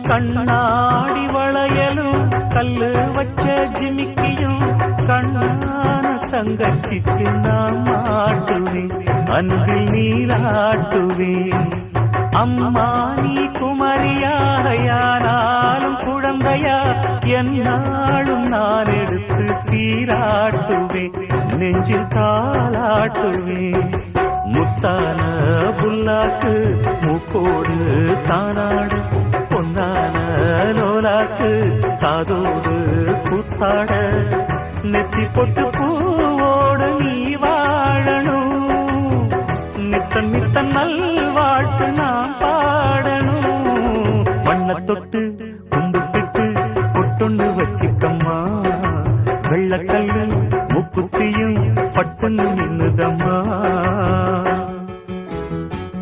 கண்ணாடி வளையலும் கல்லு வச்ச ஜிமிக்கியும் கண்ணான தங்கச்சிக்கு நான் மாட்டுவேன், அன்பில் நீராட்டுவேன். அம்மா நீ குமரியாயானாலும் குழந்தையா என்னாலும் நான் எடுத்து சீராட்டுவேன், நெஞ்சில் தாளாட்டுவேன். முத்தான புல்லாக்கு மூக்கோடு தானாடு, பொன்னான லோலாக்கு காதோடு கூத்தாட, நெத்தி பொட்டு